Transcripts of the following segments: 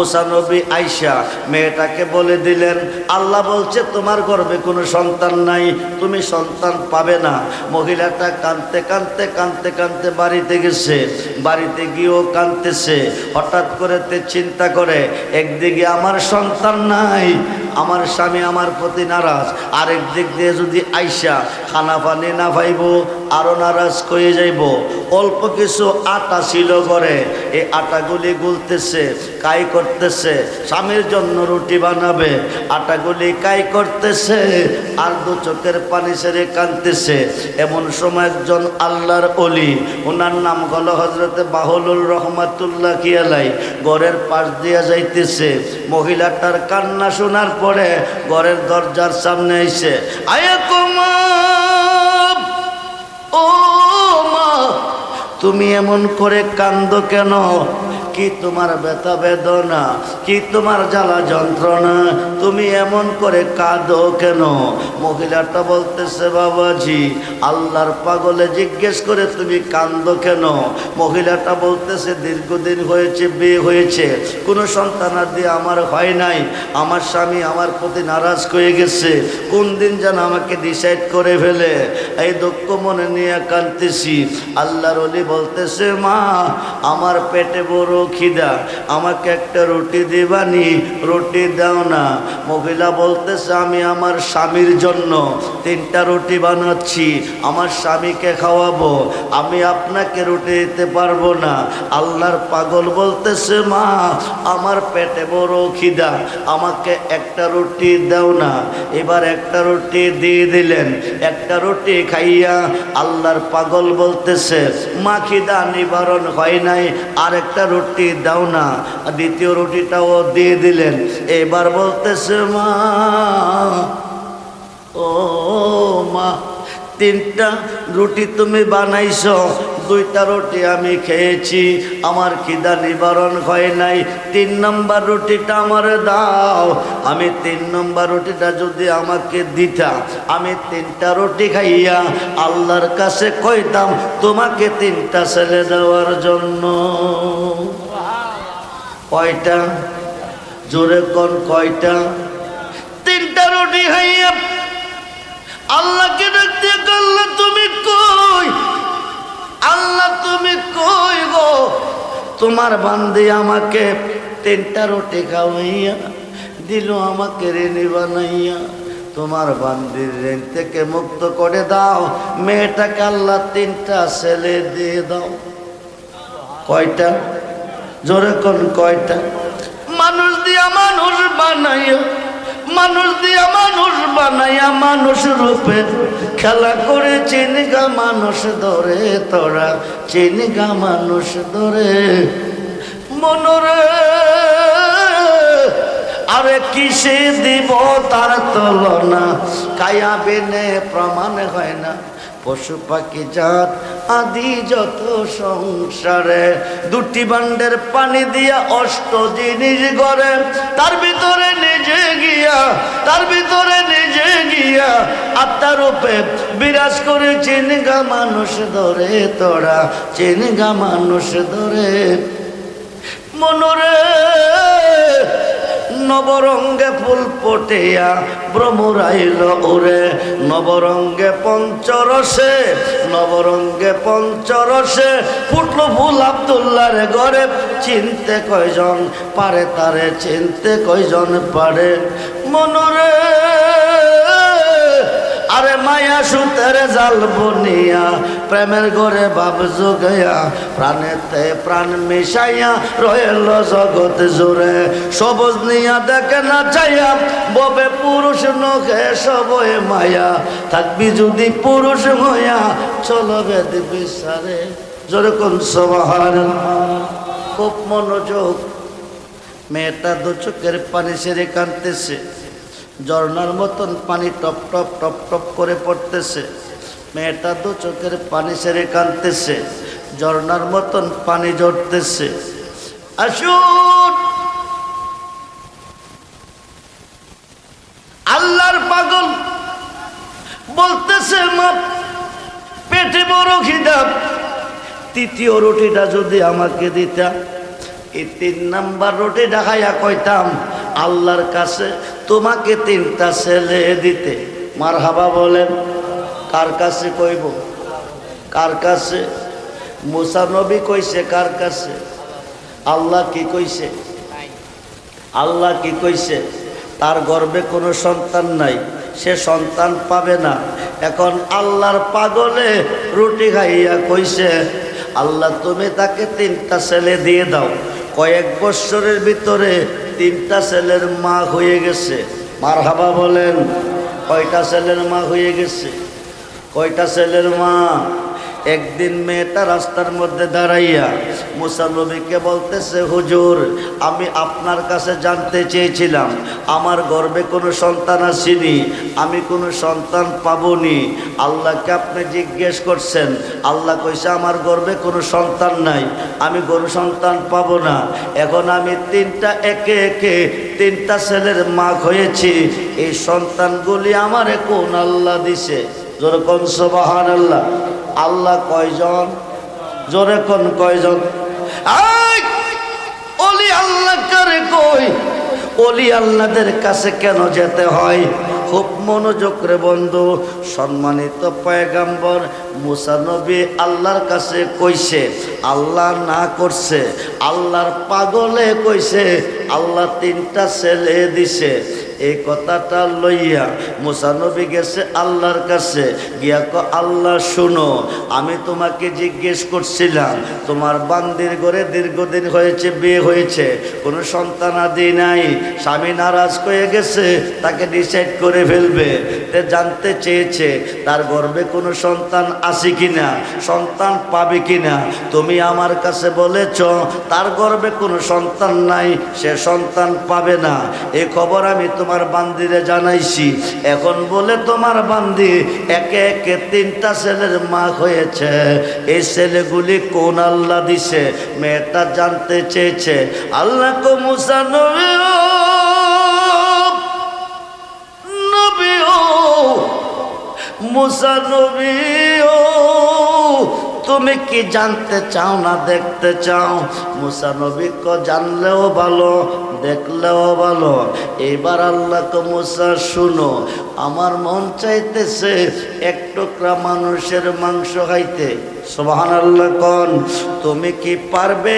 মুসা নবী আয়েশা মেয়েটাকে বলে দিলেন, আল্লাহ বলছে তোমার গর্ভে কোনো সন্তান নাই, তুমি সন্তান পাবে না। মহিলাটা কাঁদতে কাঁদতে কাঁদতে কাঁদতে বাড়িতে গেছে। বাড়িতে গিয়েও কাঁদতেছে। হঠাৎ করে চিন্তা করে, একদিকে আমার সন্তান নাই, আমার স্বামী আমার প্রতি নারাজ, আরেক দিক দিয়ে যদি আয়েশা খানা পানি না পাইব আরো নারাজ হয়ে যাইব। অল্প কিছু আটা ছিল ঘরে, এই আটাগুলি গুলতেছে, কাই করতেছে, স্বামীর জন্য রুটি বানাবে, আটাগুলি কাই করতেছে আর দু চোখের পানি ছেড়ে কাঁদতেছে। এমন সময় একজন আল্লাহর ওলি, ওনার নাম হলো হজরতে বাহুলুর রহমাতুল্লাহ কিয়ালাই, ঘরের পাশ দিয়া যাইতেছে। মহিলাটার কান্না শোনার পরে ঘরের দরজার সামনে এসে, আয়া কুমা, ও মা, তুমি এমন করে কান্দো কেন? কি তোমার ব্যথা বেদনা, কি তোমার জ্বালা যন্ত্রণা, তুমি এমন করে কাঁদো কেন? মহিলাটা বলতেছে, বাবাজি আল্লাহর পাগলে জিজ্ঞেস করে তুমি কাঁদো কেন? মহিলাটা বলতেছে, দীর্ঘদিন হয়েছে বিয়ে হয়েছে, কোনো সন্তানাদি আমার হয় নাই, আমার স্বামী আমার প্রতি নারাজ হয়ে গেছে, কোন দিন যেন আমাকে ডিসাইড করে ফেলে, এই দুঃখ মনে নিয়ে কাঁদতেছি। আল্লাহর ওলি বলতেছে, মা আমার পেটে বড় খিদা, আমাকে একটা রুটি দিবানি, রুটি দাও না। মহিলা বলতেছে, আমি আমার স্বামীর জন্য 3টা রুটি বানাচ্ছি, আমার স্বামীকে খাওয়াবো, আমি আপনাকে রুটি দিতে পারবো না। আল্লাহর পাগল বলতেছে, মা আমার পেটে বড় খিদা, আমাকে একটা রুটি দাও না। এবার একটা রুটি দিয়ে দিলেন। একটা রুটি খাইয়া আল্লাহর পাগল বলতেছে, মা খিদা নিবারণ হয় নাই, আরেকটা রুটি দাও না। দ্বিতীয় রুটিটাও দিয়ে দিলেন। এবার বলতেছে, মা, ও মা, 3টা রুটি তুমি বানাইছো, 2টা রুটি আমি খেয়েছি, আমার খিদা নিবারণ হয় নাই, 3 নম্বর রুটিটা আমার দাও। আমি 3 নম্বর রুটিটা যদি আমাকে দিতা, আমি 3টা রুটি খাইয়া আল্লাহর কাছে কইতাম তোমাকে 3টা ছেলে দেওয়ার জন্য। কয়টা? জোরে কোন কয়টা? 3টা রুটি খাইয়া আল্লাহকে ডাকতে, আল্লাহ তুমি কই? আল্লাহ তুমি কই গো? তোমার বান্দি আমাকে 3টা রুটি খাওয়াইয়া দিল, আমাকে ঋণী বানাইয়া, তোমার বান্দির ঋণ থেকে মুক্ত করে দাও, মেয়েটাকে আল্লাহ 3টা ছেলে দিয়ে দাও। কয়টা? জোরে কোন কয়টা? মানুষ দিয়া মানুষ বানাইয়া, মানুষ দিয়া মানুষ বানাইয়া মানুষ রূপে খেলা করে চিনগা মানুষ ধরে, তোরা চিনগা মানুষ ধরে মনরে। আরে কিসে দিব তার তুলনা, কায়া বিনে প্রমাণ হয় না। পশু পাখি জাত আদি যত সংসারে, 2টি বান্ডের পানি দিয়া 8 জিনিস গড়ে, তার ভিতরে নিজে গিয়া, তার ভিতরে নিজে গিয়া আত্মার রূপে বিরাজ করে চিনগা মানুষ ধরে, তোরা চিনগা মানুষ ধরে মনরে। নবরঙ্গে ফুল পটিয়া ভ্রমরাইল ওরে, নবরঙ্গে পঞ্চরসে, নবরঙ্গে পঞ্চরসে ফুটলো ফুল আব্দুল্লাহর ঘরে। চিনতে কয়জন পারে তারে, চিনতে কয়জন পারে মনরে। আরে মায়া সুতের জাল বনিয়া, প্রেমের ঘরে ভাব জোগাইয়া, প্রাণেতে প্রাণ মিশাইয়া রয়েল জগৎ জুড়ে। সবুজ নিয়া দেখে না চাইয়া, ববে পুরুষ নখে সবই মায়া, থাকবি যদি পুরুষ হইয়া চলবে বিচারে। যেরকম সুবহানাল্লাহ। খুব মনোযোগ। মেয়েটা 2 চোখের পানি ছেড়ে কাঁদতেছে, ঝর্ণার মতন পানি টপ টপ টপ টপ করে পড়তেছে। মেয়েটা 2 চোখের পানি ছেড়ে কাঁদতেছে, ঝর্ণার মতন পানি ঝরতেছে। আসুন, আল্লাহর পাগল বলতেছে, মা পেটে বড় খিদা, 3য় রুটিটা যদি আমাকে দিতা, এই 3 নাম্বার রুটি ঢাকাইয়া কইতাম আল্লাহর কাছে তোমাকে 3টা ছেলে দিতে। মারহাবা বলেন। কার কাছে কইব? কার কাছে? মুসা নবী কইছে কার কাছে? আল্লাহ কি কইছে? আল্লাহ কি কইছে? তার গর্ভে কোনো সন্তান নাই, সে সন্তান পাবে না। এখন আল্লাহর পাগলে রুটি খাইয়া কইছে আল্লাহ তুমি তাকে 3টা ছেলে দিয়ে দাও। কয়েক বছরের ভিতরে 3টা ছেলের মা হয়ে গেছে। মারহাবা বলেন। কয়টা ছেলের মা হয়ে গেছে? কয়টা ছেলের মা? একদিন মেয়েটা রাস্তার মধ্যে দাঁড়াইয়া মুসা নবীকে বলতেছে হুজুর আমি আপনার কাছে জানতে চেয়েছিলাম আমার গর্ভে কোনো সন্তান আসেনি, আমি কোনো সন্তান পাবনি। আল্লাহকে আপনি জিজ্ঞেস করছেন, আল্লাহ কইছে আমার গর্ভে কোনো সন্তান নাই, আমি কোনো সন্তান পাবো না। এখন আমি 3টা একে একে 3টা ছেলের মা হয়েছি, এই সন্তানগুলি আমারে কোন আল্লাহ দিছে? জোরে কোন সুবহানাল্লাহ। আল্লাহ কয়জন? জোরে কোন কয়জন? ওলি আল্লাহ করে কই? ওলি আল্লাহদের কাছে কেন যেতে হয়? খুব মনোযোগ রে বন্ধু। সম্মানিত পয়গাম্বর মুসা নবী আল্লাহর কাছে কইছে, আল্লাহ না করছে, আল্লাহর পাগলে কইছে আল্লাহ 3টা ছেলে দিছে। এই কথাটা লইয়া মুসা নবী গেছে আল্লাহর কাছে, গিয়া আল্লাহ শুনো আমি তোমাকে জিজ্ঞেস করছিলাম তোমার বান্দির ঘরে দীর্ঘদিন হয়েছে, বিয়ে হয়েছে, কোনো সন্তান আদি নাই, স্বামী নারাজ হয়ে গেছে, তাকে ডিসাইড করে ফেলবে, তে জানতে চেয়েছে তার গর্ভে কোনো সন্তান আছে কিনা, সন্তান পাবে কিনা। তুমি আমার কাছে বলেছ তার গর্ভে কোনো সন্তান নাই, সে সন্তান পাবে না। এই খবর আমি তোমার বান্দিরে জানাইছি। এখন বলে তোমার বান্দি একে একে 3টা ছেলের মা হয়েছে, এই ছেলেগুলি কোন আল্লাহ দিছে? মেয়েটা জানতে চেয়েছে। আল্লাহ কো মুসা নবী মুসা নবী তুমি কি জানতে চাও না দেখতে চাও? মুসা নবী কো জানলেও ভালো, দেখলেও ভালো। এবার আল্লাহ কো মুসা শুনো আমার মন চাইতেছে 1 টুকরা মানুষের মাংস খাইতে। সুবহানাল্লাহ কোন? তুমি কি পারবে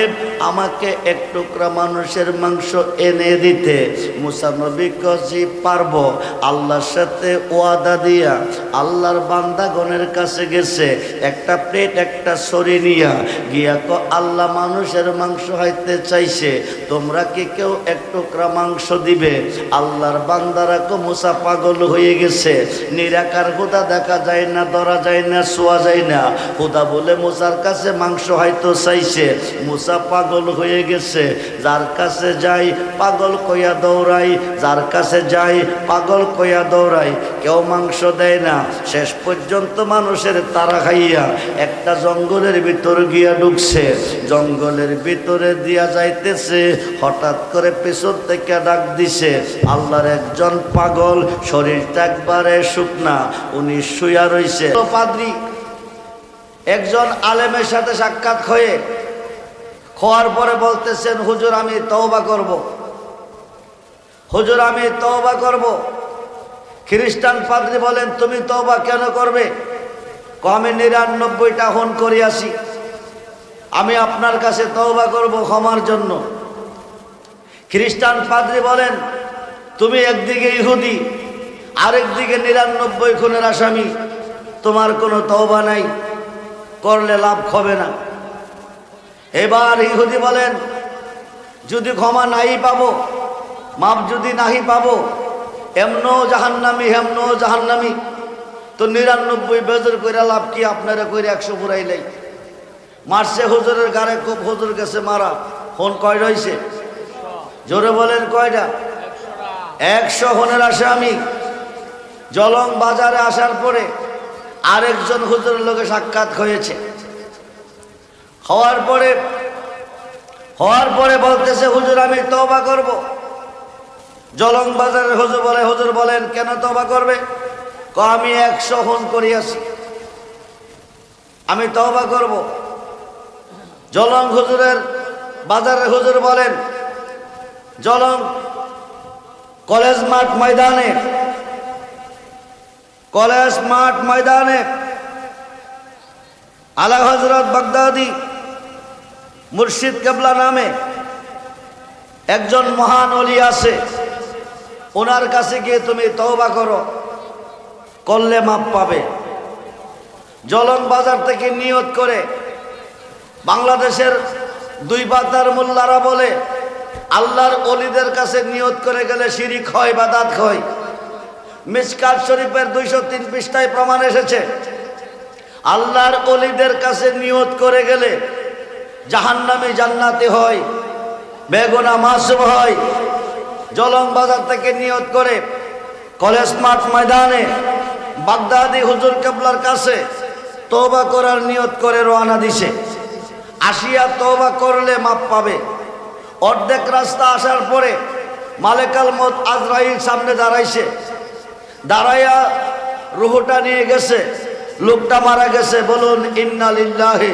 আমাকে 1 টুকরা মানুষের মাংস এনে দিতে? মুসা নবী কজি পারবো। আল্লাহর সাথে ওয়াদা দিয়া আল্লাহর বান্দাগণের কাছে গেছে, একটা প্লেট একটা ছড়ি নিয়া গিয়া আল্লাহ মানুষের মাংস খাইতে চাইছে, তোমরা কি কেউ 1 টুকরা মাংস দিবে? আল্লাহর বান্দারা কো মুসা পাগল হয়ে গেছে, নিরাকার খোদা দেখা যায় না, ধরা যায় না, ছোঁয়া যায় না, খোদা বলে মুসার কাছে মাংস হয়তো চাইছে। মুসা পাগল হয়ে গেছে, যার কাছে যাই পাগল কইয়া দৌড়াই, যার কাছে যাই পাগল কইয়া দৌড়াই, কেউ মাংস দেয় না। শেষ পর্যন্ত মানুষের তারা খাইয়া একটা জঙ্গলের ভিতর গিয়া ঢুকছে। জঙ্গলের ভিতরে দিয়া যাইতেছে, হঠাৎ করে পেছন থেকে ডাক দিছে আল্লাহর একজন পাগল, শরীরটা একবারে শুকনা, উনি শুয়া রইছে। পাদ্রী একজন আলেমের সাথে সাক্ষাৎ হওয়ার পরে বলতেছেন হুজুর আমি তওবা করব, হুজুর আমি তওবা করব। খ্রিস্টান পাদ্রী বলেন তুমি তওবা কেন করবে? আমি 99টা হন করিয়াছি, আমি আপনার কাছে তওবা করব ক্ষমার জন্য। খ্রিস্টান পাদ্রী বলেন তুমি একদিকে ইহুদি, আরেকদিকে 99 খুনের আসামি, তোমার কোনো তওবা নাই, করলে লাভ হবে না। এবার ইহুদি বলেন যদি ক্ষমা নাই পাবো, মাপ যদি নাহি পাবো, এমনো জাহান্নামি হেমনো জাহান্নামি, তো 99 বেজর কইরা লাভ কি? আপনারা কইরা 100 পুরাইলাই। মারছে হুজুরের গাড়ে খুব, হুজুর গেছে মারা। হন কয় রয়েছে? জোরে বলেন কয়টা? 100 হনের আসামি। জলং বাজারে আসার পরে আরেকজন হুজুরের লোকে সাক্ষাৎ হয়েছে। হওয়ার পরে বলতেছে হুজুর আমি তওবা করব। জলং বাজারের হুজুর বলেন কেন তওবা করবে? আমি 100 হন করিয়াছি, আমি তওবা করব। জলং হুজুরের বাজারের হুজুর বলেন জলং কলেজ মাঠ ময়দানে আলা হযরত বাগদাদি মুর্শিদ কেবলা নামে একজন মহান ওলি আছে, ওনার কাছে গিয়ে তুমি তওবা করলে মাপ পাবে। জলন বাজার থেকে নিয়ত করে বাংলাদেশের দুই বাতার মোল্লারা বলে আল্লাহর ওলিদের কাছে নিয়ত করে গেলে শিরিক হয়, বাদাত হয়। মিশকাত শরীফের 203 পৃষ্ঠায় প্রমাণ এসেছে আল্লাহর ওলিদের কাছে নিয়ত করে গেলে জাহান্নামী জান্নাতি হয়, বেগুনাহ মাসুম হয়। জলং বাজার থেকে নিয়ত করে কলেজ মাঠ ময়দানে বাগদাদি হুজুর কেবলার কাছে তওবা করার নিয়ত করে রওনা দিছে। আসিয়া তওবা করলে মাপ পাবে। অর্ধেক রাস্তা আসার পরে মালেকাল মউত আজরাইল সামনে দাঁড়াইছে, দাঁড়াইয়া রুহটা নিয়ে গেছে। লোকটা মারা গেছে, বলুন ইন্না লিল্লাহি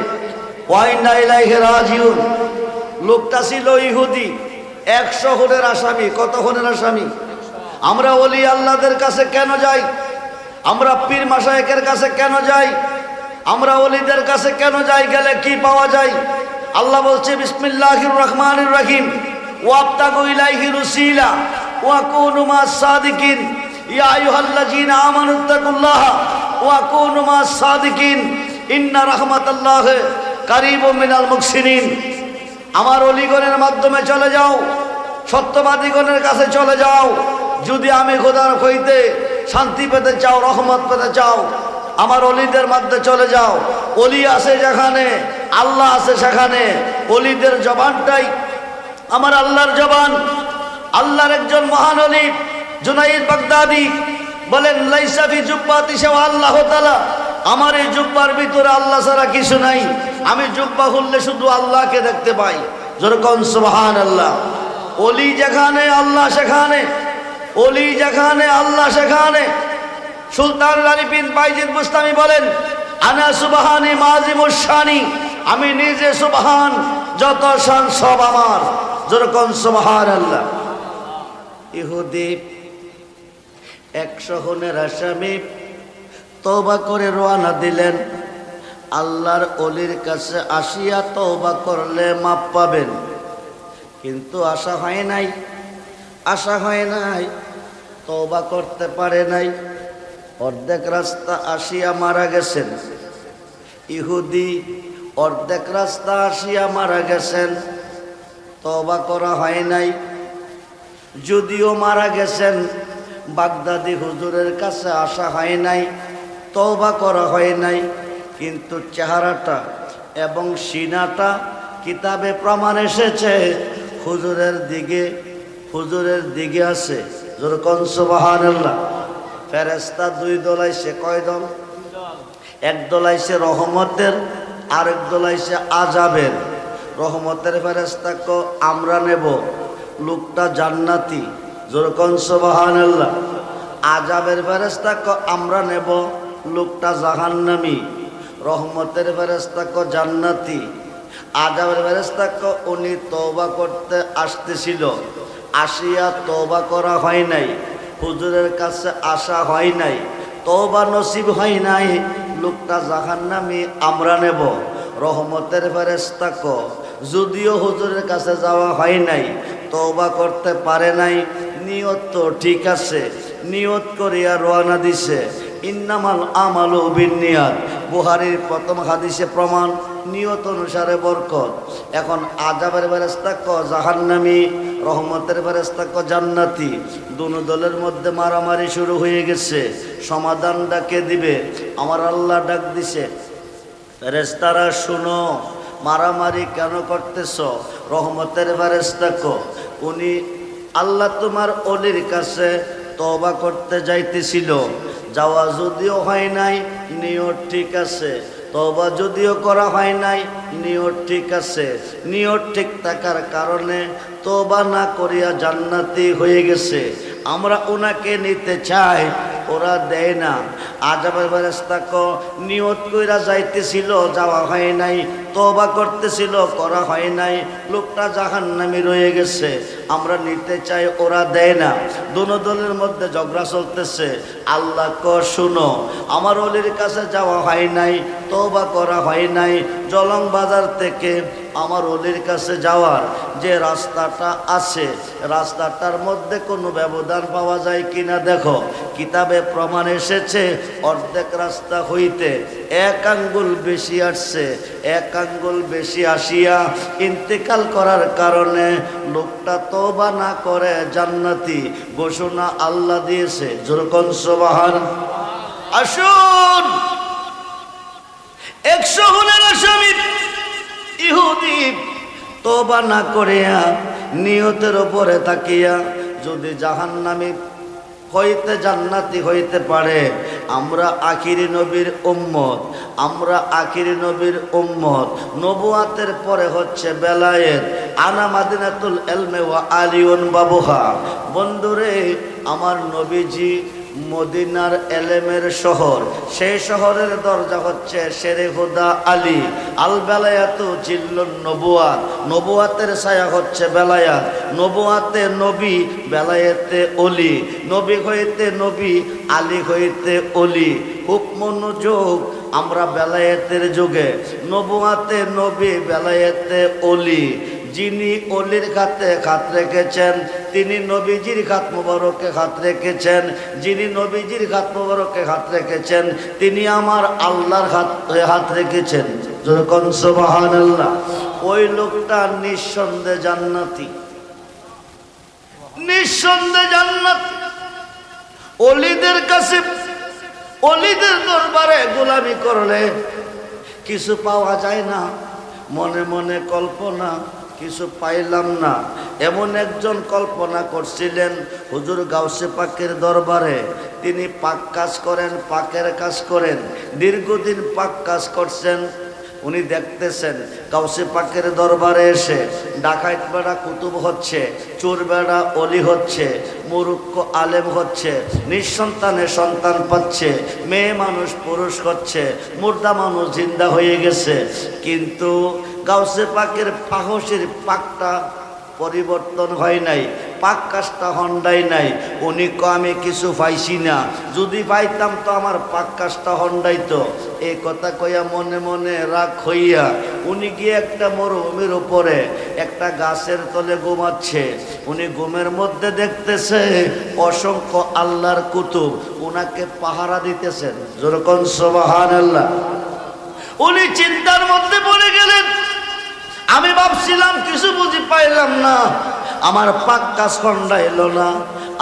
ওয়া ইন্না ইলাইহি রাজিউন। লোকটা ছিল ইহুদি, 100 খুনের আসামি। কত খুনের আসামি? আমরা ওলি আল্লাহদের কাছে কেন যাই? আমরা পীর মাশায়েখের কাছে কেন যাই? আমরা ওলিদের কাছে কেন যাই? গেলে কি পাওয়া যায়? আল্লাহ বলছে বিসমিল্লাহির রহমানির রহিম ওয়াবতাগু ইলাইহির ওসিলা ওয়া কুনু মাস সাদিকিন ইয়া আইয়ুহাল্লাযীনা আমানুত্তাকুল্লাহা ওয়া কুনু মাস সাদিকিন ইন্না রাহমাতাল্লাহি কারীবুম মিনাল মুহসিনিন। আমার ওলিগণের মাধ্যমে চলে যাও, সত্যবাদীগণের কাছে চলে যাও। যদি আমি খোদার হইতে শান্তি পেতে চাও, রহমত পেতে চাও, আমার ওলিদের মধ্যে চলে যাও। ওলি আছে যেখানে, আল্লাহ আছে সেখানে। ওলিদের জবানটাই আমার আল্লাহর জবান। আল্লাহর একজন মহান ওলি জুনাইদ বাগদাদি বলেন লাইসা ফি জুব্বাতি শাওয়া আল্লাহ তাআলা। আমার এই জুব্বার ভিতরে আল্লাহ ছাড়া কিছু নাই। আমি জুব্বা খুললে শুধু আল্লাহকে দেখতে পাই। যেরকম সুবহানাল্লাহ। ওলি যেখানে আল্লাহ সেখানে, ওলি যেখানে আল্লাহ সেখানে। সুলতান আলী বিন বাইজিদ বুস্তামি বলেন আনা সুবহানি মাযিমুশ শানি। আমি নিজে সুবহান, যত শান সব আমার। যেরকম সুবহানাল্লাহ। ইহুদি 100 খুনের আসামি তওবা করে রওনা দিলেন। আল্লাহর ওলির কাছে আসিয়া তওবা করলে মাপ পাবেন, কিন্তু আশা হয় নাই, তওবা করতে পারে নাই। অর্ধেক রাস্তা আসিয়া মারা গেছেন। ইহুদি অর্ধেক রাস্তা আসিয়া মারা গেছেন, তওবা করা হয় নাই। যদিও মারা গেছেন, বাগদাদি হুজুরের কাছে আসা হয় নাই, তওবা করা হয় নাই, কিন্তু চেহারাটা এবং সিনাটা কিতাবে প্রমাণ এসেছে হুজুরের দিকে আছে। যেরকম সুবহানাল্লাহ। ফেরেশতা 2 দলাইছে। কয় দল? এক দলাইছে রহমতের, আরেক দলাইছে আযাবের। রহমতের ফেরেশতাকে আমরা নেব, লোকটা জান্নাতি। যেরকম সুবহানাল্লাহ। আযাবের ফেরেশতাকে আমরা নেব, লোকটা জাহান্নামী। রহমতের ফেরেশতাকে জান্নাতি, আযাবের ফেরেশতাকে উনি তওবা করতে আসতেছিল, আসিয়া তওবা করা হয় নাই, হুজুরের কাছে আসা হয় নাই, তওবা নসিব হয় নাই, লোকটা জাহান্নামী। আমরা নেব। রহমতের ফেরেশতাকে যদিও হুজুরের কাছে যাওয়া হয় নাই, তওবা করতে পারে নাই, নিয়ত তো ঠিক আছে, নিয়ত করিয়া রওনা দিছে। ইন্নামাল আমালু বিন্নিয়াত, বুখারীর প্রথম হাদিসে প্রমাণ, নিয়ত অনুসারে বরকত। এখন আযাবের ফেরেশতাকে জাহান্নামী, রহমতের ফেরেশতাকে জান্নাতি। দুনো দলের মধ্যে মারামারি শুরু হয়ে গেছে। সমাধান ডাকে দিবে। আমার আল্লাহ ডাক দিছে, ফেরেশতারা শুনো, মারামারি কেন করতেছ? রহমতের ফেরেশতাকে উনি আল্লাহ তোমার ওলির কাছে তওবা করতে যাইতেছিল, যাওয়া যদিও হয় নাই, নিয়ত ঠিক আছে। তওবা যদিও করা হয় নাই, নিয়ত ঠিক আছে। নিয়ত ঠিক থাকার কারণে তওবা না করিয়া জান্নাতি হয়ে গেছে। আমরা ওনাকে নিতে চাই, ওরা দেয় না। আযাবের ফেরেশতাকে নিয়ত কইরা যাইতেছিল, যাওয়া হয় নাই, তওবা করতেছিল, করা হয় নাই, লোকটা জাহান্নামী রয়ে গেছে। আমরা নিতে চাই, ওরা দেয় না। দোনো দলের মধ্যে ঝগড়া চলতেছে। আল্লাহ শুনো, আমার ওলির কাছে যাওয়া হয় নাই, তওবা করা হয় নাই, জলং বাজার থেকে আমার ওলির কাছে যাওয়ার যে রাস্তাটা আছে, রাস্তাটার মধ্যে কোনো ব্যবধান পাওয়া যায় কিনা দেখো। কিতাবে প্রমাণ এসেছে, অর্ধেক রাস্তা হইতে 1 আঙ্গুল বেশি আসছে। 1 আঙ্গুল বেশি আসিয়া ইন্তেকাল করার কারণে লোকটা তওবা না করে জান্নাতি ঘোষণা আল্লাহ দিয়েছে। যেরকম সুবহান। আসুন, 100 খুনের আসামি ইহুদি তওবা না করিয়া নিয়তের উপরে তাকিয়া যদি জাহান্নামী হইতে জান্নাতি হইতে পারে, আমরা আখিরি নবীর উম্মত, আমরা আখিরি নবীর উম্মত। নবুয়াতের পরে হচ্ছে বেলায়েত। আনা মাদিনাতুল ইলমি ওয়া আলিউন বাবুহা। বন্ধুরে, আমার নবীজি মদিনার এলেমের শহর, সেই শহরের দরজা হচ্ছে শেরে হুদা আলী। আল বেলায়াতু জিল্লুন নবুয়াত, নবুয়াতের ছায়া হচ্ছে বেলায়াত। নবুয়াতে নবী, বেলায়েতে অলি। নবী হইতে নবী, আলী হইতে অলি। খুব মনোযোগ, আমরা বেলায়েতের যুগে। নবুয়াতে নবী, বেলায়েতে অলি। যিনি অলির খাতে হাত রেখেছেন তিনি নবীজির হাত মোবারকে হাত রেখেছেন। যিনি নবীজির হাত মোবারকে হাত রেখেছেন তিনি আমার আল্লাহর হাত রেখেছেন। যখন সুবহানাল্লাহ। ওই লোকটা নিঃসন্দেহে জান্নাতি, নিঃসন্দেহে জান্নাতি। অলিদের কাছে, অলিদের দরবারে গোলামি করলে কিছু পাওয়া যায় না, মনে মনে কল্পনা, কিছু পাইলাম না। এমন একজন কল্পনা করছিলেন হুজুর গাউসে পাকের দরবারে। তিনি পাক কাজ করেন, পাকের কাজ করেন, দীর্ঘদিন পাক কাজ করছেন। উনি দেখতেছেন গাউসে পাকের দরবারে এসে ডাকাইত বেড়া কুতুব হচ্ছে, চোর বেড়া অলি হচ্ছে, মুরুক্ষ আলেম হচ্ছে, নিঃসন্তানে সন্তান পাচ্ছে, মেয়ে মানুষ পুরুষ হচ্ছে, মুর্দা মানুষ জিন্দা হয়ে গেছে। কিন্তু গাউসে পাকের পাহসের পাকটা পরিবর্তন হয় নাই, পাক কাজটা হন্ডাই নাই। উনি আমি কিছু পাইছি না, যদি পাইতাম তো আমার পাক কাজটা হন্ডাইতো। এই কথা কইয়া মনে মনে রাগ হইয়া উনি গিয়ে একটা মরুভূমির উপরে একটা গাছের তলে ঘুমাচ্ছে। উনি ঘুমের মধ্যে দেখতেছে অসংখ্য আল্লাহর কুতুব উনাকে পাহারা দিতেছেন। যেরকম সুবহানাল্লাহ। উনি চিন্তার মধ্যে পড়ে গেলেন। আমি ভাবছিলাম কিছু বুঝি পাইলাম না, আমার পাক কাজ হন্ডাইল না।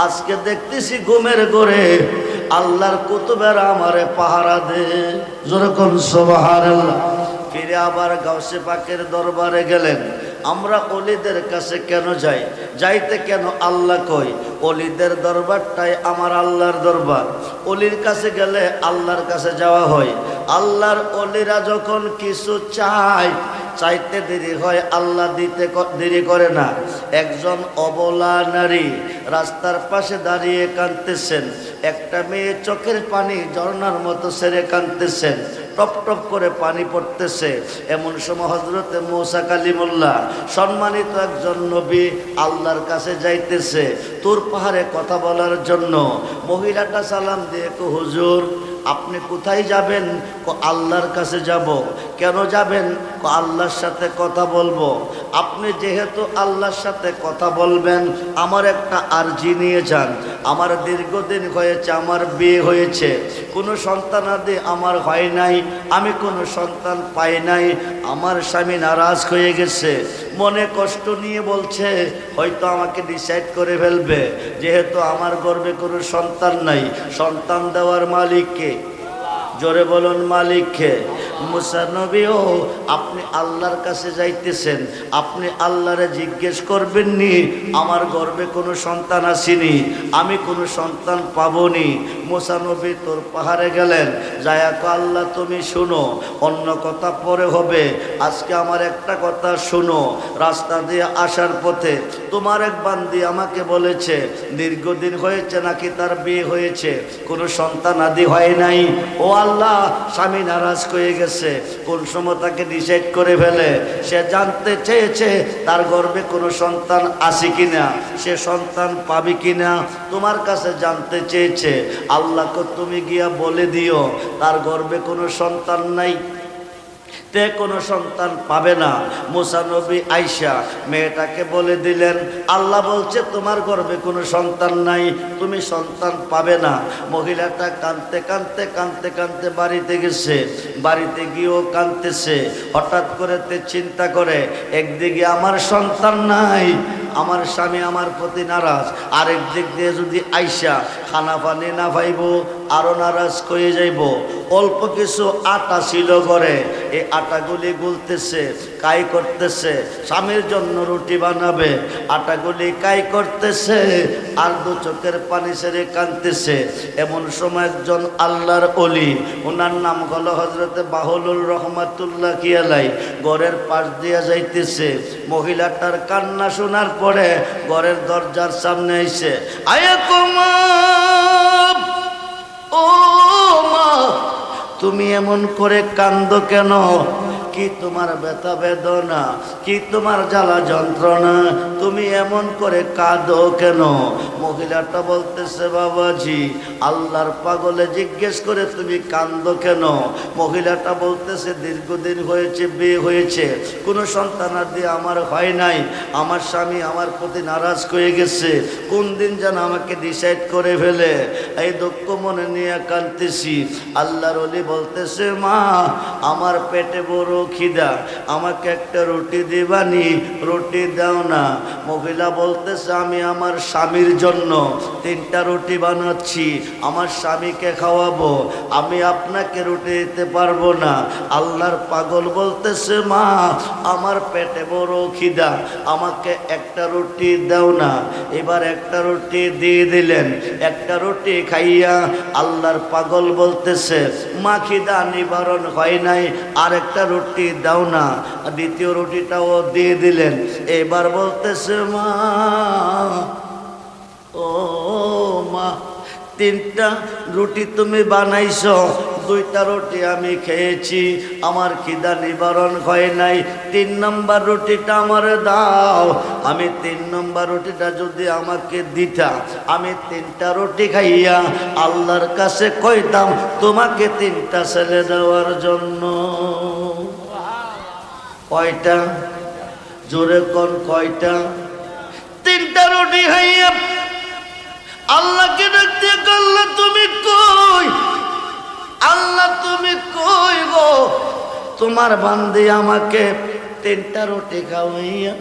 আজকে দেখতেছি ঘুমের ঘরে আল্লাহর কুতুবেরা আমারে পাহারা দে। যেরকম সুবহানাল্লাহ। ফিরে আবার গাউসে পাকের দরবারে গেলেন। আমরা অলিদের কাছে কেন যাই? যাইতে কেন আল্লাহ কই? অলিদের দরবারটাই আমার আল্লাহর দরবার। অলির কাছে গেলে আল্লাহর কাছে যাওয়া হয়। আল্লাহর অলিরা যখন কিছু চায়, চাইতে দেরি হয়, আল্লাহ দিতে দেরি করে না। একজন অবলা নারী রাস্তার পাশে দাঁড়িয়ে কাঁদতেছেন। একটা মেয়ে চোখের পানি ঝর্ণার মতো ছেড়ে কাঁদতেছেন, টপ টপ করে পানি পড়তেছে। এমন সময় হযরতে মূসা কালিমুল্লাহ সম্মানিত একজন নবী আল্লাহর কাছে যাইতেছে তুর পাহাড়ে কথা বলার জন্য। মহিলাটা সালাম দিয়ে হুজুর আপনি কোথায় যাবেন? আল্লাহর কাছে যাব। কেন যাবেন? আল্লাহর সাথে কথা বলবো। আপনি যেহেতু আল্লাহর সাথে কথা বলবেন, আমার একটা আরজি নিয়ে যান। আমার দীর্ঘদিন হয়েছে, আমার বিয়ে হয়েছে, কোনো সন্তানাদি আমার হয় নাই, আমি কোনো সন্তান পাই নাই, আমার স্বামী নারাজ হয়ে গেছে, মনে কষ্ট নিয়ে বলছে হয়তো আমাকে ডিসাইড করে ফেলবে, যেহেতু আমার গর্ভে কোনো সন্তান নাই। সন্তান দেওয়ার মালিককে, জোরে বলুন মালিককে। মুসা নবীও আপনি আল্লাহর কাছে যাইতেছেন, আপনি আল্লাহরে জিজ্ঞেস করবেন নি আমার গর্ভে কোনো সন্তান আসেনি, আমি কোনো সন্তান পাবনি। মুসা নবী তোর পাহাড়ে গেলেন, যায়া আল্লাহ তুমি শুনো, অন্য কথা পরে হবে, আজকে আমার একটা কথা শুনো। রাস্তা দিয়ে আসার পথে তোমার এক বান্দি আমাকে বলেছে দীর্ঘদিন হয়েছে নাকি তার বিয়ে হয়েছে, কোনো সন্তান আদি হয় নাই। ও আল্লাহ, স্বামী নারাজ হয়ে গেছে, গেছে, কোন সময় তাকে ডিসাইড করে ফেলে। সে জানতে চেয়েছে তার গর্ভে কোনো সন্তান আছে কিনা, সে সন্তান পাবে কিনা, তোমার কাছে জানতে চেয়েছে। আল্লাহকে তুমি গিয়া বলে দিও তার গর্ভে কোনো সন্তান নাই, তে কোনো সন্তান পাবে না। মুসা নবী আয়েশা মেয়েটাকে বলে দিলেন, আল্লাহ বলছে তোমার গর্ভে কোনো সন্তান নাই, তুমি সন্তান পাবে না। মহিলাটা কাঁদতে কাঁদতে কাঁদতে কাঁদতে বাড়িতে গেছে, বাড়িতে গিয়েও কাঁদতেছে। হঠাৎ করে তে চিন্তা করে, একদিকে আমার সন্তান নাই, আমার স্বামী আমার প্রতি নারাজ, আরেক দিক দিয়ে যদি আইসা খানা পানি না পাইব আরো নারাজ হয়ে যাইব। অল্প কিছু আটা ছিল ঘরে, এই আটাগুলি গুলতেছে, কাই করতেছে, স্বামীর জন্য রুটি বানাবে, আটাগুলি কাই করতেছে আর দু চোখের পানি ছেড়ে কাঁদতেছে। এমন সময় একজন আল্লাহর ওলি, ওনার নাম হলো হজরতে বাহুলুর রহমাতুল্লাহ কিয়ালাই, ঘরের পাশ দিয়া যাইতেছে। মহিলাটার কান্না শোনার পরে ঘরের দরজার সামনে এসে, আয়া কুমা, ও মা তুমি এমন করে কান্দো কেন, কি তোমার ব্যথা বেদনা, কি তোমার জ্বালা যন্ত্রণা, তুমি এমন করে কাঁদো কেন? মহিলাটা বলতেছে, বাবাজি আল্লাহর পাগলে জিজ্ঞেস করে তুমি কাঁদো কেন? মহিলাটা বলতেছে, দীর্ঘদিন হয়েছে বিয়ে হয়েছে, কোনো সন্তানাদি আমার হয় নাই, আমার স্বামী আমার প্রতি নারাজ হয়ে গেছে, কোন দিন যেন আমাকে ডিসাইড করে ফেলে, এই দুঃখ মনে নিয়ে কাঁদতেছি। আল্লাহর ওলি বলতেছে, মা আমার পেটে বড় খিদা, আমাকে একটা রুটি দিবানি, রুটি দাও না। মহিলা বলতেছে, আমি আমার স্বামীর জন্য 3টা রুটি বানাচ্ছি, আমার স্বামীকে খাওয়াবো, আমি আপনাকে রুটি দিতে পারবো না। আল্লাহর পাগল বলতেছে, মা আমার পেটে বড় খিদা, আমাকে একটা রুটি দাও না। এবার একটা রুটি দিয়ে দিলেন, একটা রুটি খাইয়া আল্লাহর পাগল বলতেছে, মা খিদা নিবারণ হয় নাই, আর একটা রুটি দাও না। দ্বিতীয় রুটিটাও দিয়ে দিলেন। এবার বলতেছে, মা ও মা 3টা রুটি তুমি বানাইছো, 2টা রুটি আমি খেয়েছি, আমার খিদা নিবারণ হয় নাই, 3 নম্বর রুটিটা আমারে দাও। আমি 3 নম্বর রুটিটা যদি আমাকে দিতা, আমি 3টা রুটি খাইয়া আল্লাহর কাছে কইতাম তোমাকে 3টা ছেলে দেওয়ার জন্য। কয়টা? জোরে কোন কয়টা? 3টা রুটি খাইয়া আল্লাহকে ডাকতে, আল্লাহ তুমি কই, আল্লাহ তুমি কই গো? তোমার বান্দি আমাকে 3টা রুটি খাওয়াইয়া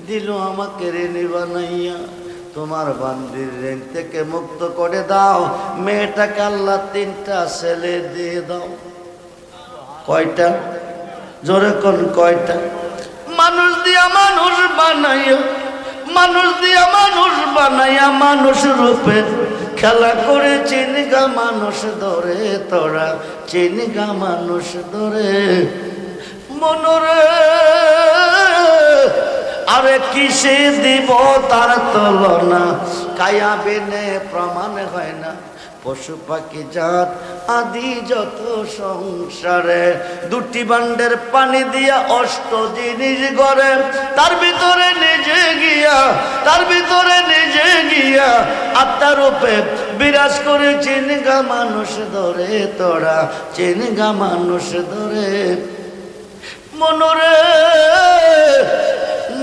দিল, আমাকে ঋণী বানাইয়া, তোমার বান্দির ঋণ থেকে মুক্ত করে দাও, মেয়েটাকে আল্লাহ 3টা ছেলে দিয়ে দাও। কয়টা? জোরে কোন কয়টা? মানুষ দিয়া মানুষ বানাইয়া, মানুষ দিয়া মানুষ বানাইয়া মানুষ রূপে খেলা করে চিনিগা মানুষ ধরে, তোরা চিনিগা মানুষ ধরে মনরে। আরে কিসে দিব তার তুলনা, কায়া বিনে প্রমাণ হয় না, পশু পাখি জাত আদি যত সংসারে, 2টি বান্ডের পানি দিয়া 8 জিনিস গড়ে, তার ভিতরে নিজে গিয়া, তার ভিতরে নিজে গিয়া আত্মার রূপে বিরাজ করে চিনগা মানুষ ধরে, তোরা চিনগা মানুষ ধরে মনরে।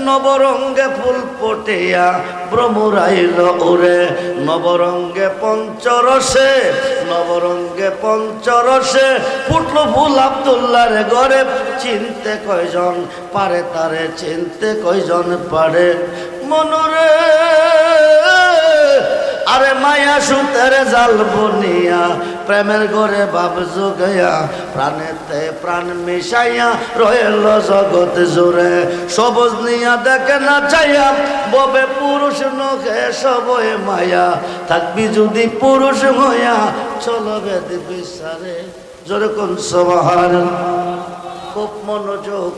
নবরঙ্গে ফুল পটিয়া ভ্রমরাইল ওরে, নবরঙ্গে পঞ্চরসে, নবরঙ্গে পঞ্চরসে ফুটলো ফুল আব্দুল্লাহর ঘরে। চিনতে কয়জন পারে তারে, চিনতে কয়জন পারে মনরে। আরে মায়া সুতের জাল বনিয়া, প্রেমের ঘরে ভাব জোগাইয়া, প্রাণেতে প্রাণ মিশাইয়া রয়েল জগৎ জোরে। সবুজ নিয়া দেখে না চাইয়া, ববে পুরুষ নখে সবই মায়া, থাকবি যদি পুরুষ হইয়া চলবে বিচারে। জোরে কোন সুবহানাল্লাহ। খুব মনোযোগ।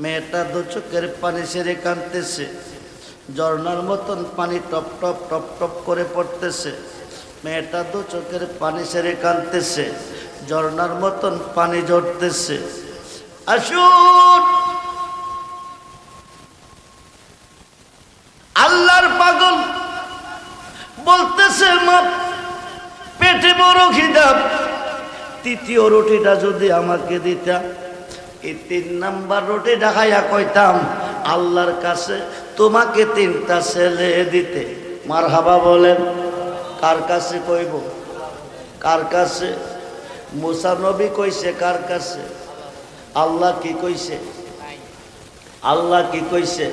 মেয়েটা 2 চোখের পানি ছেড়ে কাঁদতেছে, ঝর্ণার মতন পানি টপ টপ টপ টপ করে পড়তেছে। মেয়েটা তো চোখের পানি ছেড়ে কাঁদতেছে, ঝর্ণার মতন পানি ঝরতেছে। আসুন, আল্লাহর পাগল বলতেছে মা পেটে বড় খিদা, তৃতীয় রুটিটা যদি আমাকে দিতা, এই 3 নাম্বার রুটিটা খাইয়া কইতাম আল্লাহর কাছে তোমাকে 3টা ছেলে দিতে। মারহাবা বলেন। কার কাছে কইব? কার কাছে? মুসা নবী কইছে কার কাছে? আল্লাহ কি কইছে? আল্লাহ কি কইছে?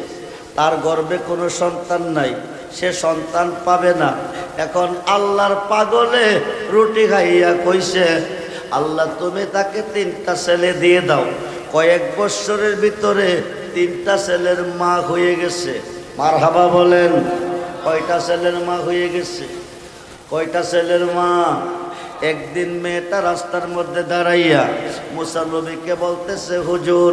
তার গর্ভে কোনো সন্তান নাই, সে সন্তান পাবে না। এখন আল্লাহর পাগলে রুটি খাইয়া কইছে আল্লাহ তুমি তাকে 3টা ছেলে দিয়ে দাও। কয়েক বছরের ভিতরে 3টা ছেলের মা হয়ে গেছে। মারহাবা বলেন। কয়টা ছেলের মা হয়ে গেছে? কয়টা ছেলের মা? একদিন মেয়েটা রাস্তার মধ্যে দাঁড়াইয়া মুসা নবীকে বলতেছে হুজুর,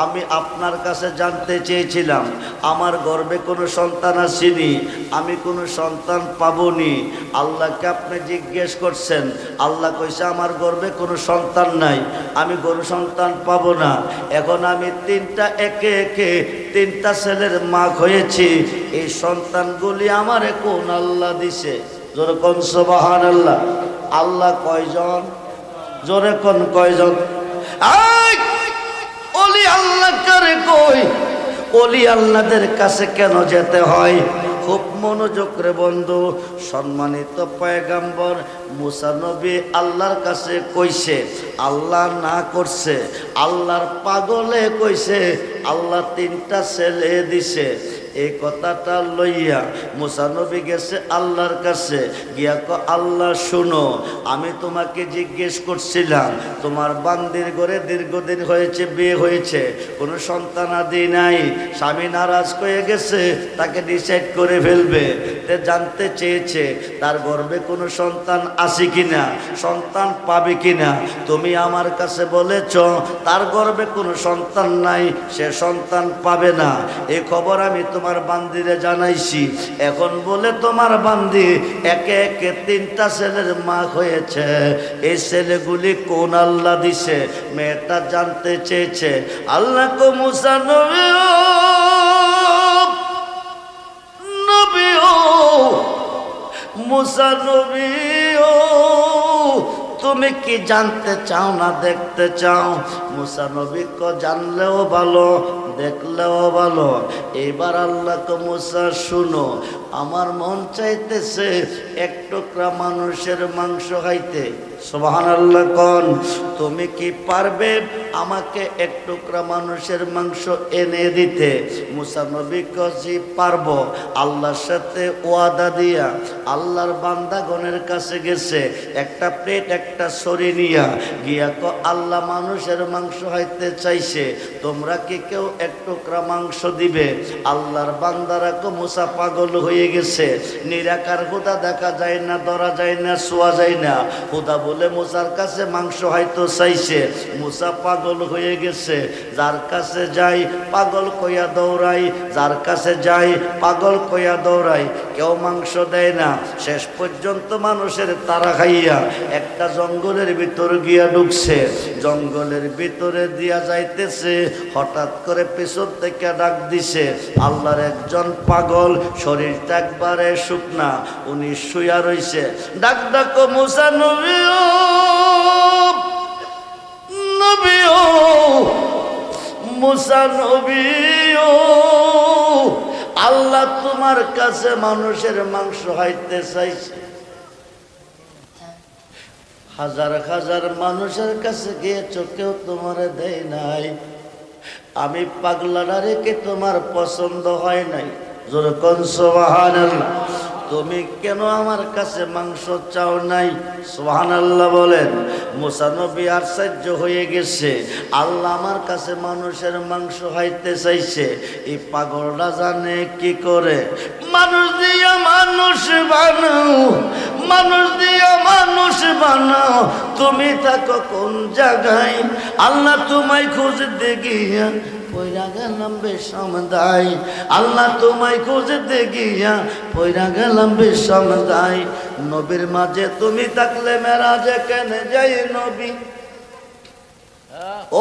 আমি আপনার কাছে জানতে চেয়েছিলাম আমার গর্ভে কোনো সন্তান আসেনি, আমি কোনো সন্তান পাবনি। আল্লাহকে আপনি জিজ্ঞেস করছেন, আল্লাহ কইছে আমার গর্ভে কোনো সন্তান নাই, আমি কোনো সন্তান পাবো না। এখন আমি 3টা একে একে 3টা ছেলের মা হয়েছি, এই সন্তানগুলি আমারে কোন আল্লাহ দিছে? জোরে কোন সুবহানাল্লাহ। আল্লাহ কয়জন? জোরে কোন কয়জন? ওলি আল্লাহ করে কই? ওলি আল্লাহদের কাছে কেন যেতে হয়? খুব মনোযোগ রে বন্ধু। সম্মানিত পয়গাম্বর মুসা নবী আল্লাহর কাছে কইছে, আল্লাহ না করছে, আল্লাহর পাগলে কইছে আল্লাহ 3টা ছেলে দিছে। এই কথাটা লইয়া মুসা নবী গেছে আল্লাহর কাছে, গিয়া আল্লাহ শুনো, আমি তোমাকে জিজ্ঞেস করছিলাম তোমার বান্দির ঘরে দীর্ঘদিন হয়েছে, বিয়ে হয়েছে, কোনো সন্তান আদি নাই, স্বামী নারাজ হয়ে গেছে, তাকে ডিসাইড করে ফেলবে, জানতে চেয়েছে তার গর্ভে কোনো সন্তান আছে কিনা, সন্তান পাবে কিনা। তুমি আমার কাছে বলেছ তার গর্ভে কোনো সন্তান নাই, সে সন্তান পাবে না। এই খবর আমি তোমার বান্দিরে জানাইছি। এখন বলে তোমার বান্দি একে একে 3টা ছেলের মা হয়েছে, এই ছেলেগুলি কোন আল্লাহ দিছে? মেয়েটা জানতে চেয়েছে। আল্লাহ কো মুসা নবী নবী ও মুসা নবী ও, তুমি কি জানতে চাও না দেখতে চাও? মুসা নবী কো জানলেও ভালো, দেখলেও ভালো। এবার আল্লাহ কো মুসা শুনো, আমার মন চাইতেছে 1 টুকরা মানুষের মাংস খাইতে। সুবহানাল্লাহ কোন? তুমি কি পারবে আমাকে 1 টুকরা মানুষের মাংস এনে দিতে? মুসা নবী কজি পারবো। আল্লাহর সাথে ওয়াদা দিয়া আল্লাহর বান্দাগণের কাছে গেছে, একটা প্লেট একটা ছড়ি নিয়া গিয়া আল্লাহ মানুষের মাংস খাইতে চাইছে, তোমরা কি কেউ 1 টুকরা মাংস দিবে? আল্লাহর বান্দারা কো মুসা পাগল হয়ে গেছে, নিরাকার হুদা দেখা যায় না, ধরা যায় না, ছোঁয়া যায় না, হুদা বলে মুসার কাছে মাংস হয়তো চাইছে। মুসা পাগল হয়ে গেছে, যার কাছে যাই পাগল কইয়া দৌড়াই, যার কাছে যাই পাগল কইয়া দৌড়াই, কেউ মাংস দেয় না। শেষ পর্যন্ত মানুষের তারা খাইয়া একটা জঙ্গলের ভিতর গিয়া ঢুকছে। জঙ্গলের ভিতরে দিয়া যাইতেছে, হঠাৎ করে পেছন থেকে ডাক দিছে আল্লাহর একজন পাগল, শরীরটা একবারে শুকনা, উনি শুয়া রইছে। ডাক ডাকো মুসা নবী ও নবী ও মুসা নবী ও, আল্লাহ তোমার কাছে মানুষের মাংস হাইতে চাইছে। হাজার হাজার মানুষের কাছে গিয়েছো, কেউ তোমার দেয় নাই। আমি পাগলারা রেখে তোমার পছন্দ হয় নাই। জোরে কোন সুবহানাল্লাহ। তুমি কেন আমার কাছে মাংস চাও নাই? সুবহানাল্লাহ বলেন। মুসা নবী আশ্চর্য হয়ে গেছে, আল্লাহ আমার কাছে মানুষের মাংস খাইতে চাইছে, এই পাগলরা জানে কি করে? মানুষ দিয়া মানুষ বানাও, মানুষ দিয়া মানুষ বানাও, তুমি থাকো কোন জায়গায়? আল্লাহ তোমায় খুঁজতে গিয়া পয়রা গেলাম বিষম দায়, আল্লাহ তোমায় খুঁজতে গিয়া পয়রা গেলাম বিষম দায়। নবীর মাঝে তুমি থাকলে মেরাজে কেন যাই নবী।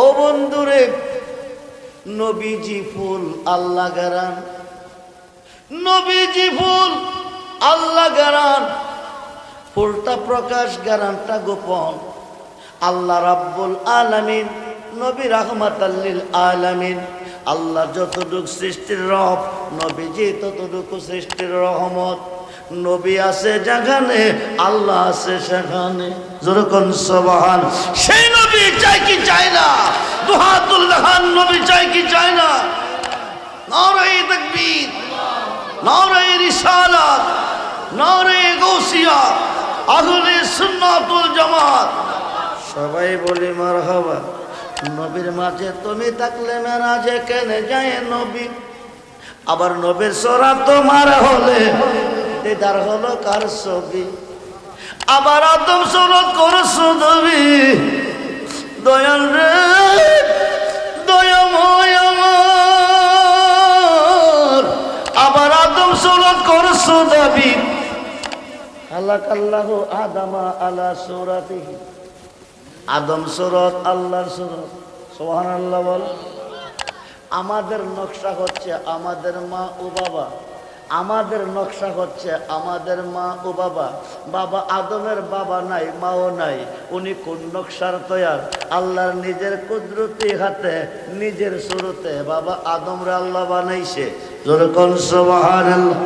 ও বন্ধুরে, নবীজি ফুল আল্লাহ গারান, নবীজি ফুল আল্লাহ গারান, ফুলটা প্রকাশ গারানটা গোপন। আল্লাহ রাব্বুল আলামিন, নবী রাহমাতাল লিল আলামিন। আল্লাহ যতটুকু সৃষ্টির রব, নবীজি ততটুকু সৃষ্টির রহমত। নবী আছে যেখানে, আল্লাহ আছে সেখানে। যেরকম সুবহান। সেই নবী চাই কি চাই না? দুহাতুল্লাহ নবী চাই কি চাই না? নারে তাকবীর, নারে রিসালাত, নারে গাউসিয়া, আহলে সুন্নাত ওয়াল জামাত। সবাই বলি মারহাবা। নবীর মাঝে তুমি থাকলে মেরাজে কেন যায় নবী। আবার নবীর সোরা তোমার হলে দিদার হলো কার ছবি। আবার আদম সুরত করছো নবী, দয়াল রে দয়াময় আমার। আবার আদম সুরত করছো নবী, খালাকাল্লাহু আদামা আলা সূরাতিহি। আদম সুরত আল্লাহর সুরত। সুবহানাল্লাহ বল। আমাদের নকশা হচ্ছে আমাদের মা ও বাবা, আমাদের নকশা হচ্ছে আমাদের মা ও বাবা। বাবা আদমের বাবা নাই, মাও নাই। উনি কোন নকশার তৈয়ার? আল্লাহর নিজের কুদরতি হাতে, নিজের সুরতে বাবা আদমরে আল্লাহ বানাইছে। যেরকম সুবহানাল্লাহ।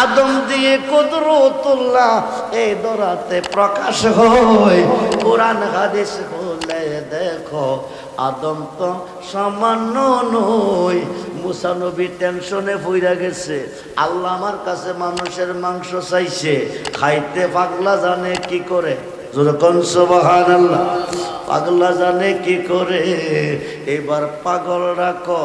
আদম দিয়ে কুদরতুল্লাহ এই দরাতে প্রকাশ হয়। কোরআন হাদিস বলে দেখো, আদম তো সামান্য নয়। মুসা নবী টেনশনে পইরা গেছে, আল্লাহ আমার কাছে মানুষের মাংস চাইছে, খাইতে পাগলা জানে কি করে। যেরকম সুবহানাল্লাহ। পাগলা জানে কি করে। এবার পাগল রাখো,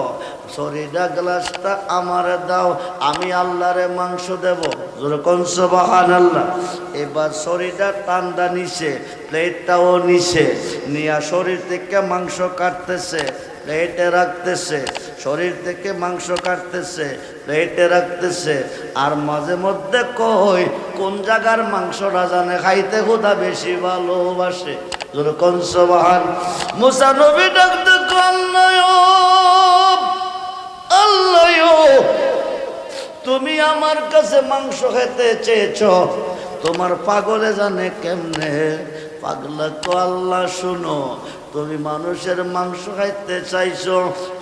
শরীরা গ্লাসটা আমার দাও, আমি আল্লাহরে মাংস দেব। যেরকম সুবহানাল্লাহ। এবার শরীরটা টান্দা নিছে, প্লেটটাও নিছে, নিয়া শরীর থেকে মাংস কাটতেছে, প্লেটে রাখতেছে। শরীর থেকে মাংস কাটতেছে, প্লেটে রাখতেছে। আর মাঝে মধ্যে কই কোন জায়গার মাংসটা জানে খাইতে খোদা বেশি ভালোবাসে। যেরকম সুবহান। মুসা নবী ডাকতে আল্লাহ, তুমি আমার কাছে মাংস খেতে চেয়েছ, তোমার পাগলে জানে কেমনে। পাগলা তো আল্লাহ শুনো, তুমি মানুষের মাংস খাইতে চাইছো,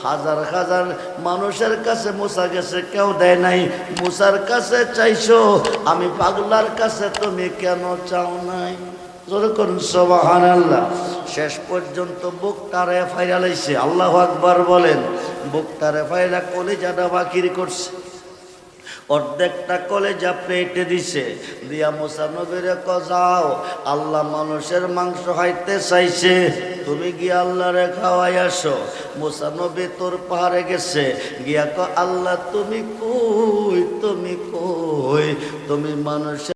হাজার হাজার মানুষের কাছে মুসা গেছে, কেউ দেয় নাই। মুসার কাছে চাইছো, আমি পাগলার কাছে তুমি কেন চাও নাই? যেরকম সুবহানাল্লাহ। শেষ পর্যন্ত বুকটারে ফাইরা লাইছে। আল্লাহু আকবার বলেন। বুকটারে ফাইরা কলিজাটা বাকির করছে, অর্ধেকটা কলেজা প্লেটে দিছে। দিয়া মুসা নবীরে যাও, আল্লাহ মানুষের মাংস খাইতে চাইছে, তুমি গিয়া আল্লাহরে খাওয়াই আসো। মুসা নবী তোর পাহাড়ে গেছে, গিয়া আল্লাহ তুমি কই, তুমি কই, তুমি মানুষের